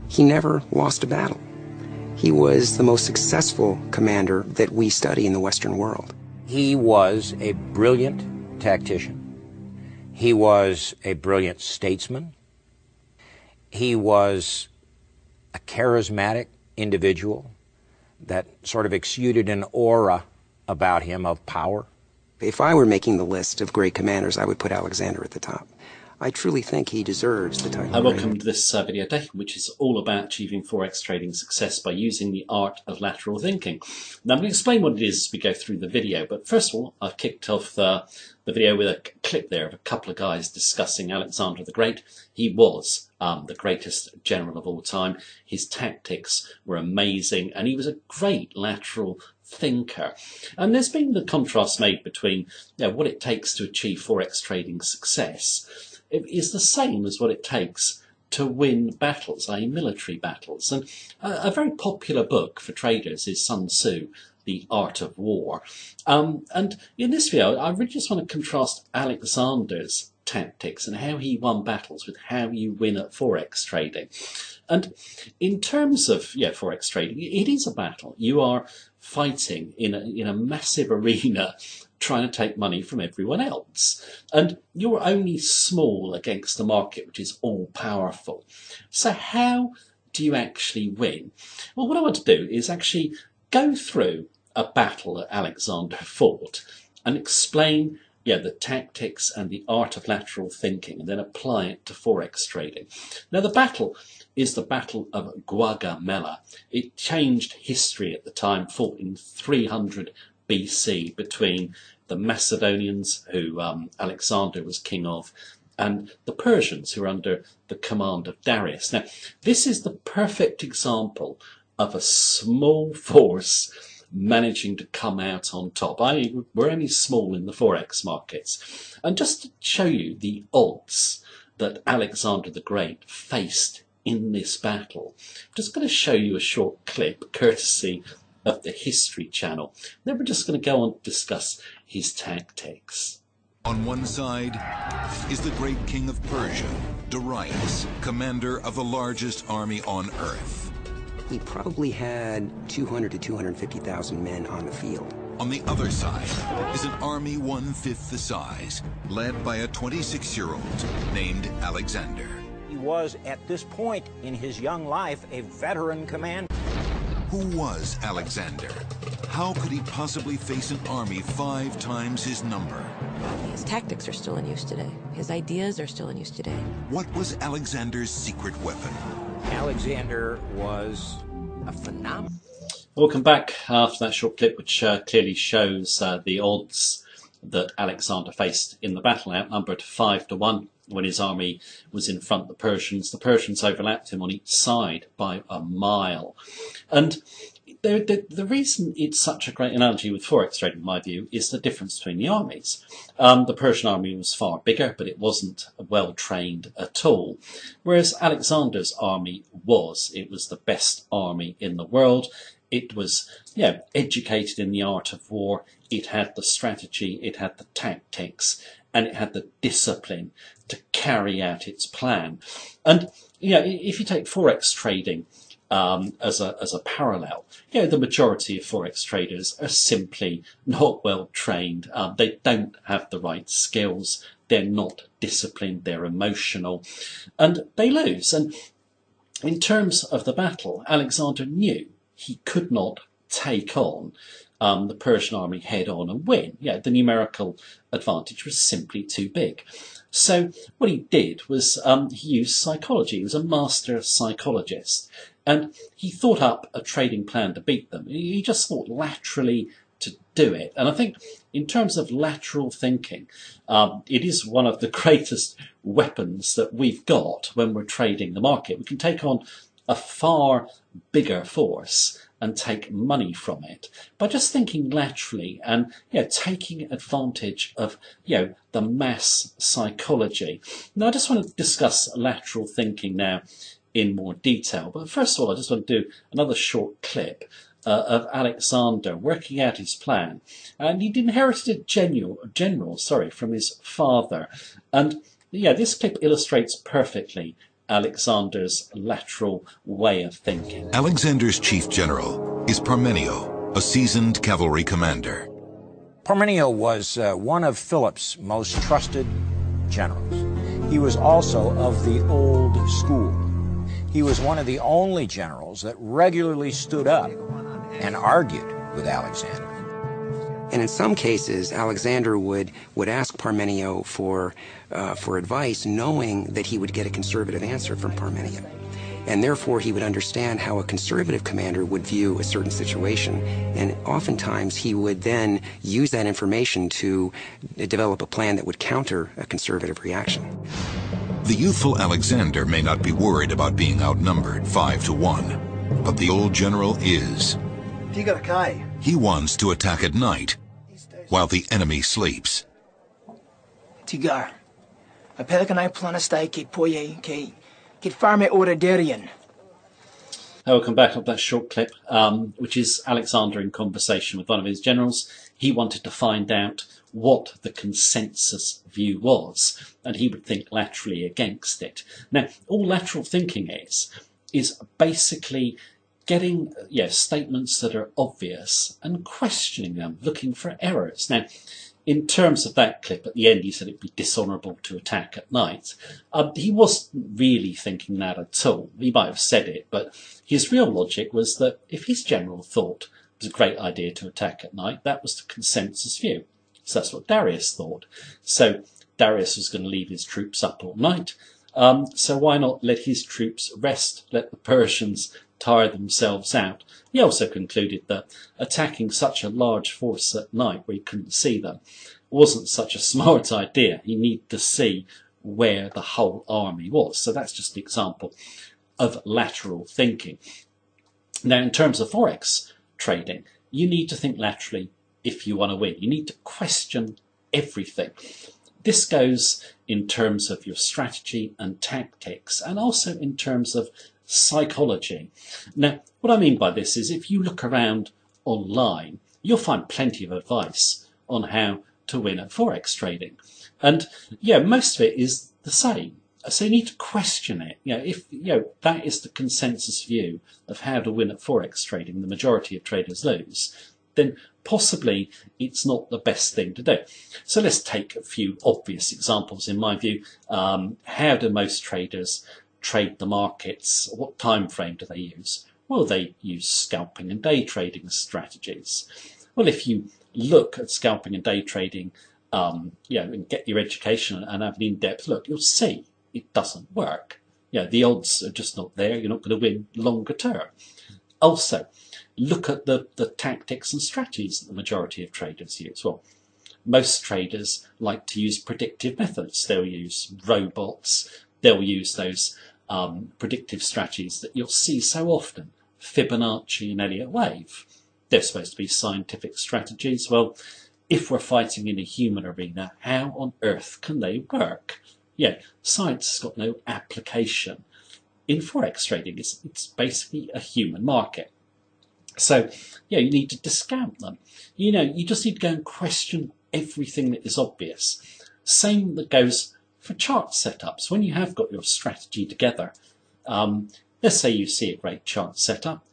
he never lost a battle. He was the most successful commander that we study in the Western world. He was a brilliant tactician. He was a brilliant statesman. He was a charismatic individual that sort of exuded an aura about him of power. If I were making the list of great commanders, I would put Alexander at the top. I truly think he deserves the title. Welcome to this video day, which is all about achieving forex trading success by using the art of lateral thinking. Now I'm going to explain what it is as we go through the video, but first of all I've kicked off the video with a clip there of a couple of guys discussing Alexander the Great. He was the greatest general of all time. His tactics were amazing and he was a great lateral thinker. And there's been the contrast made between what it takes to achieve forex trading success. It is the same as what it takes to win battles, i.e. military battles. And a very popular book for traders is Sun Tzu, The Art of War. And in this video, I really just want to contrast Alexander's tactics and how he won battles with how you win at forex trading. And in terms of forex trading, it is a battle. You are fighting in a massive arena, trying to take money from everyone else. And you're only small against the market, which is all powerful. So how do you actually win? Well, what I want to do is actually go through a battle that Alexander fought and explain the tactics and the art of lateral thinking, and then apply it to forex trading. Now, the battle is the Battle of Gaugamela. It changed history at the time, fought in 300 BC between the Macedonians, who Alexander was king of, and the Persians, who were under the command of Darius. Now, this is the perfect example of a small force managing to come out on top. We're only small in the forex markets. And just to show you the odds that Alexander the Great faced in this battle, I'm just going to show you a short clip courtesy of the History Channel. Then we're just going to go on to discuss his tactics. On one side is the great king of Persia, Darius, commander of the largest army on earth. He probably had 200 to 250,000 men on the field. On the other side is an army 1/5 the size, led by a 26-year-old named Alexander. He was, at this point in his young life, a veteran commander. Who was Alexander? How could he possibly face an army 5 times his number? His tactics are still in use today. His ideas are still in use today. What was Alexander's secret weapon? Alexander was a phenomenon. Welcome back after that short clip, which clearly shows the odds that Alexander faced in the battle, outnumbered 5 to 1 when his army was in front of the Persians. The Persians overlapped him on each side by a mile. And the reason it's such a great analogy with forex trading, in my view, is the difference between the armies. The Persian army was far bigger, but it wasn't well trained at all. Whereas Alexander's army was. It was the best army in the world. It was, educated in the art of war. It had the strategy, it had the tactics, and it had the discipline to carry out its plan. And, if you take forex trading as a parallel, the majority of forex traders are simply not well trained. They don't have the right skills. They're not disciplined. They're emotional, and they lose. And in terms of the battle, Alexander knew he could not take on the Persian army head on and win. The numerical advantage was simply too big. So what he did was he used psychology. He was a master psychologist, and he thought up a trading plan to beat them. He just thought laterally to do it. And I think in terms of lateral thinking, it is one of the greatest weapons that we've got when we're trading the market. We can take on a far bigger force and take money from it by just thinking laterally and taking advantage of the mass psychology. Now, I just want to discuss lateral thinking now in more detail, but first of all I just want to do another short clip of Alexander working out his plan. And he'd inherited a general from his father, and this clip illustrates perfectly Alexander's lateral way of thinking. Alexander's chief general is Parmenio, a seasoned cavalry commander. Parmenio was one of Philip's most trusted generals. He was also of the old school. He was one of the only generals that regularly stood up and argued with Alexander. And in some cases, Alexander would ask Parmenio for advice, knowing that he would get a conservative answer from Parmenio. And therefore, he would understand how a conservative commander would view a certain situation. And oftentimes, he would then use that information to develop a plan that would counter a conservative reaction. The youthful Alexander may not be worried about being outnumbered 5-1, but the old general is. He wants to attack at night, while the enemy sleeps. Tigar, a pelican planastay ke poye ke farme oradarian. Welcome back up that short clip, which is Alexander in conversation with one of his generals. He wanted to find out what the consensus view was, and he would think laterally against it. Now, all lateral thinking is basically getting statements that are obvious and questioning them, looking for errors. Now, in terms of that clip, at the end he said it'd be dishonourable to attack at night. He wasn't really thinking that at all. He might have said it, but his real logic was that if his general thought it was a great idea to attack at night, that was the consensus view. So that's what Darius thought. So Darius was going to leave his troops up all night. So why not let his troops rest, let the Persians tire themselves out? He also concluded that attacking such a large force at night where he couldn't see them wasn't such a smart idea. He needed to see where the whole army was. So that's just an example of lateral thinking. Now, in terms of forex trading, you need to think laterally if you want to win. You need to question everything. This goes in terms of your strategy and tactics, and also in terms of psychology. Now, what I mean by this is if you look around online, you'll find plenty of advice on how to win at forex trading. And most of it is the same. So you need to question it. If that is the consensus view of how to win at forex trading, the majority of traders lose, then possibly it's not the best thing to do. So let's take a few obvious examples in my view. How do most traders trade the markets? What time frame do they use? Well, they use scalping and day trading strategies. Well, if you look at scalping and day trading, and get your education and have an in-depth look, you'll see it doesn't work. The odds are just not there. You're not going to win longer term. Also, look at the tactics and strategies that the majority of traders use. Well, most traders like to use predictive methods. They'll use robots. They'll use those predictive strategies that you'll see so often, Fibonacci and Elliott wave. They're supposed to be scientific strategies. Well, if we're fighting in a human arena, how on earth can they work? Science has got no application in forex trading. It's basically a human market. So, you need to discount them. You just need to go and question everything that is obvious. Same that goes for chart setups. When you have got your strategy together, let's say you see a great chart setup,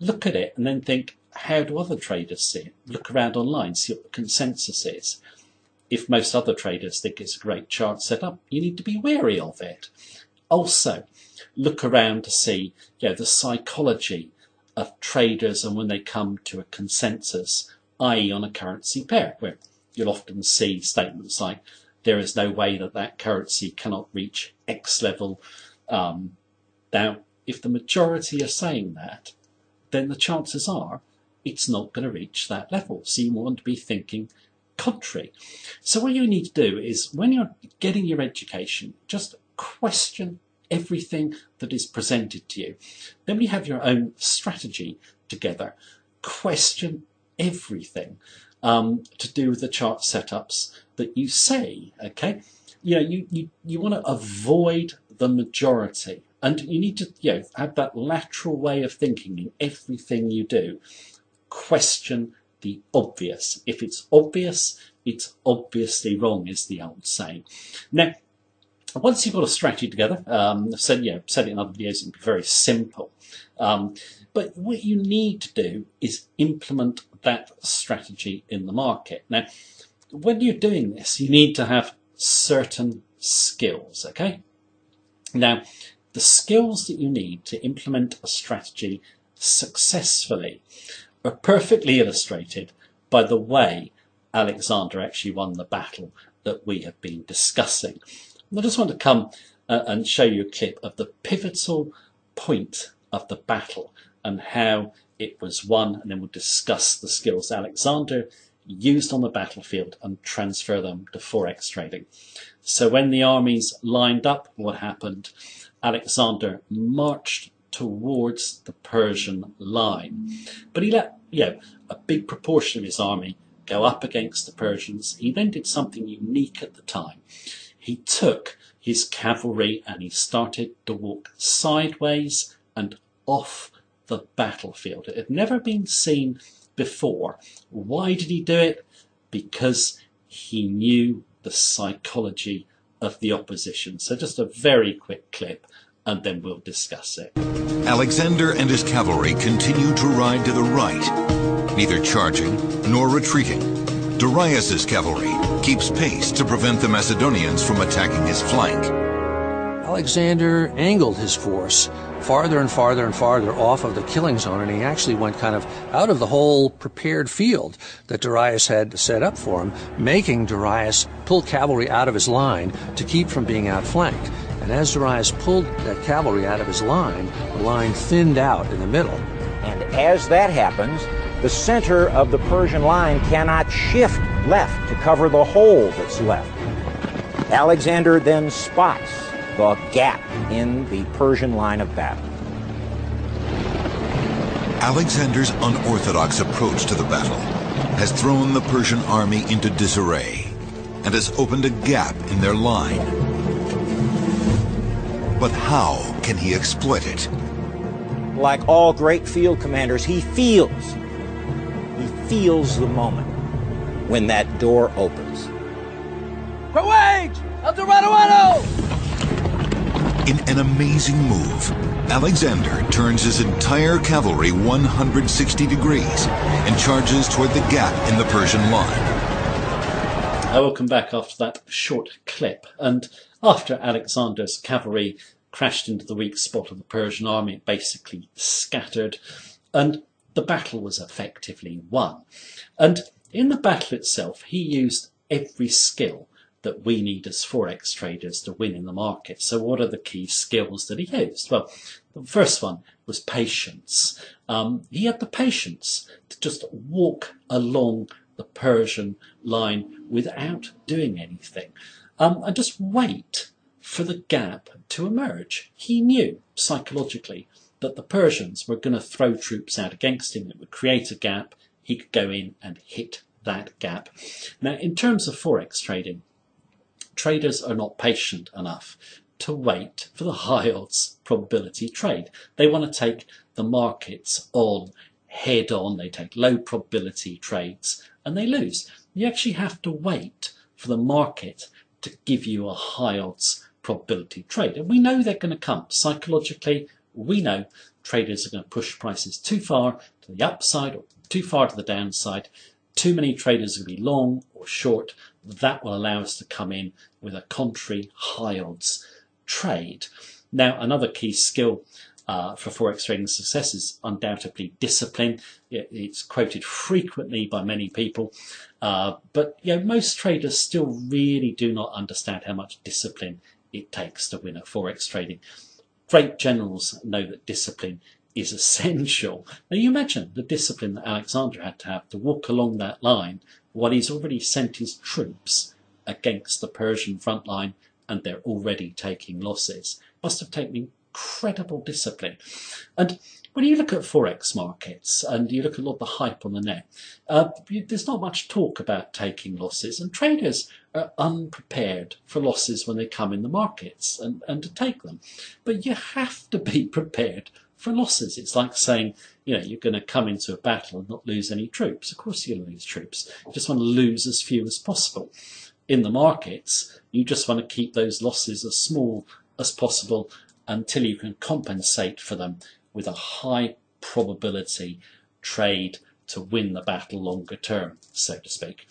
look at it and then think, how do other traders see it? Look around online, see what the consensus is. If most other traders think it's a great chart setup, you need to be wary of it. Also, look around to see the psychology of traders and when they come to a consensus, i.e. on a currency pair, where you'll often see statements like, there is no way that currency cannot reach X level. Now, if the majority are saying that, then the chances are it's not going to reach that level. So you want to be thinking contrary. So what you need to do is, when you're getting your education, just question everything that is presented to you. Then when you have your own strategy together, question everything to do with the chart setups that you see. Okay, you want to avoid the majority, and you need to have that lateral way of thinking in everything you do. Question the obvious. If it's obvious, it's obviously wrong, is the old saying. Now, Once you've got a strategy together, I've said it in other videos, it can be very simple. But what you need to do is implement that strategy in the market. Now, when you're doing this, you need to have certain skills, okay? Now, the skills that you need to implement a strategy successfully are perfectly illustrated by the way Alexander actually won the battle that we have been discussing. And I just want to come and show you a clip of the pivotal point of the battle and how it was won, and then we'll discuss the skills Alexander used on the battlefield and transfer them to forex trading. So when the armies lined up, what happened? Alexander marched towards the Persian line, but he let a big proportion of his army go up against the Persians. He then did something unique at the time. He took his cavalry and he started to walk sideways and off the battlefield. It had never been seen before. Why did he do it? Because he knew the psychology of the opposition. So just a very quick clip and then we'll discuss it. Alexander and his cavalry continue to ride to the right, neither charging nor retreating. Darius's cavalry keeps pace to prevent the Macedonians from attacking his flank. Alexander angled his force farther and farther and farther off of the killing zone, and he actually went kind of out of the whole prepared field that Darius had set up for him, making Darius pull cavalry out of his line to keep from being outflanked. And as Darius pulled that cavalry out of his line, the line thinned out in the middle. And as that happens, the center of the Persian line cannot shift left to cover the hole that's left. Alexander then spots the gap in the Persian line of battle. Alexander's unorthodox approach to the battle has thrown the Persian army into disarray and has opened a gap in their line. But how can he exploit it? Like all great field commanders, he feels the moment when that door opens. In an amazing move, Alexander turns his entire cavalry 160 degrees and charges toward the gap in the Persian line. I will come back after that short clip, and after Alexander's cavalry crashed into the weak spot of the Persian army, it basically scattered, and the battle was effectively won. And in the battle itself, he used every skill that we need as forex traders to win in the market. So what are the key skills that he used? Well, the first one was patience. He had the patience to just walk along the Persian line without doing anything, and just wait for the gap to emerge. He knew psychologically that the Persians were going to throw troops out against him. It would create a gap. He could go in and hit that gap. Now, in terms of forex trading, traders are not patient enough to wait for the high odds probability trade. They want to take the markets on head on. They take low probability trades and they lose. You actually have to wait for the market to give you a high odds probability trade. And we know they're going to come. Psychologically, we know traders are going to push prices too far to the upside or too far to the downside. Too many traders are going to be long or short. That will allow us to come in with a contrary high odds trade. Now, another key skill for forex trading success is undoubtedly discipline. It's quoted frequently by many people, but most traders still really do not understand how much discipline it takes to win at forex trading. Great generals know that discipline is essential. Now you imagine the discipline that Alexander had to have to walk along that line while he's already sent his troops against the Persian front line and they're already taking losses. Must have taken incredible discipline. And when you look at forex markets and you look at a lot of the hype on the net, there's not much talk about taking losses, and traders are unprepared for losses when they come in the markets and to take them. But you have to be prepared for losses. It's like saying, you're going to come into a battle and not lose any troops. Of course you're going to lose troops. You just want to lose as few as possible. in the markets, you just want to keep those losses as small as possible until you can compensate for them with a high probability trade to win the battle longer term, so to speak.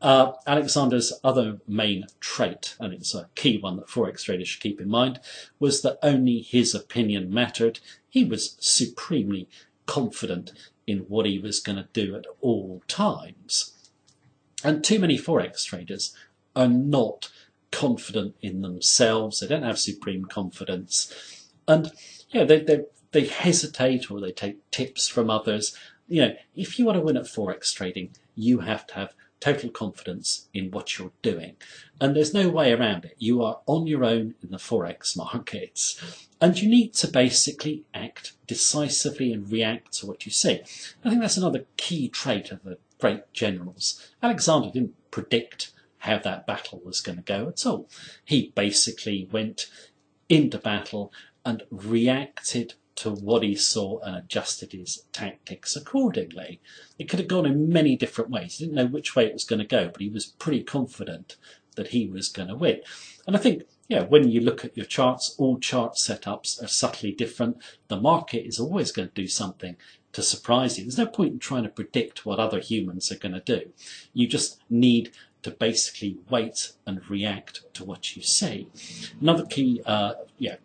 Alexander's other main trait, and it's a key one that forex traders should keep in mind, was that only his opinion mattered. He was supremely confident in what he was going to do at all times. And too many forex traders are not confident in themselves. They don't have supreme confidence. And they hesitate, or they take tips from others. If you want to win at forex trading, you have to have total confidence in what you're doing. And there's no way around it. You are on your own in the forex markets. And you need to basically act decisively and react to what you see. I think that's another key trait of the great generals. Alexander didn't predict how that battle was going to go at all. He basically went into battle and reacted to what he saw and adjusted his tactics accordingly. It could have gone in many different ways. He didn't know which way it was going to go, but he was pretty confident that he was going to win. And I think, when you look at your charts, all chart setups are subtly different. The market is always going to do something to surprise you. There's no point in trying to predict what other humans are going to do. You just need to basically wait and react to what you see. Another key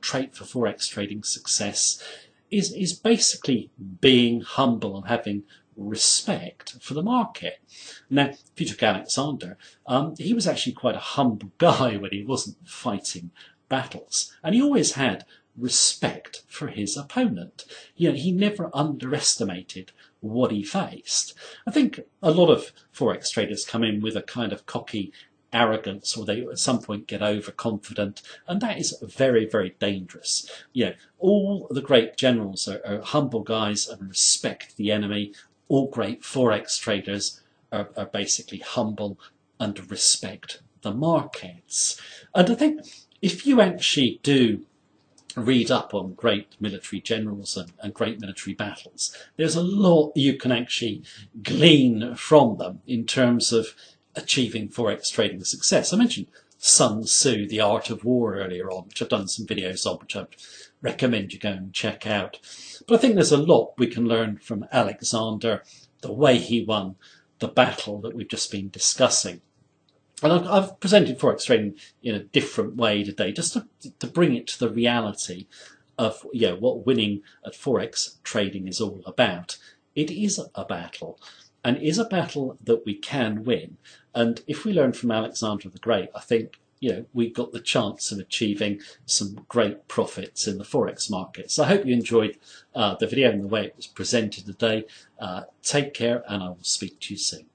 trait for forex trading success is basically being humble and having respect for the market. Now, if you took Alexander, he was actually quite a humble guy when he wasn't fighting battles, and he always had respect for his opponent. He never underestimated what he faced. I think a lot of forex traders come in with a kind of cocky arrogance, or they at some point get overconfident, and that is very, very dangerous. All the great generals are humble guys and respect the enemy. All great forex traders are basically humble and respect the markets. And I think if you actually do read up on great military generals and great military battles, there's a lot you can actually glean from them in terms of achieving forex trading success. I mentioned Sun Tzu, The Art of War, earlier on, which I've done some videos on, which I'd recommend you go and check out. But I think there's a lot we can learn from Alexander, the way he won the battle that we've just been discussing. And I've presented forex trading in a different way today, just to bring it to the reality of what winning at forex trading is all about. It is a battle, and it is a battle that we can win. And if we learn from Alexander the Great, I think we've got the chance of achieving some great profits in the forex market. So I hope you enjoyed the video and the way it was presented today. Take care, and I will speak to you soon.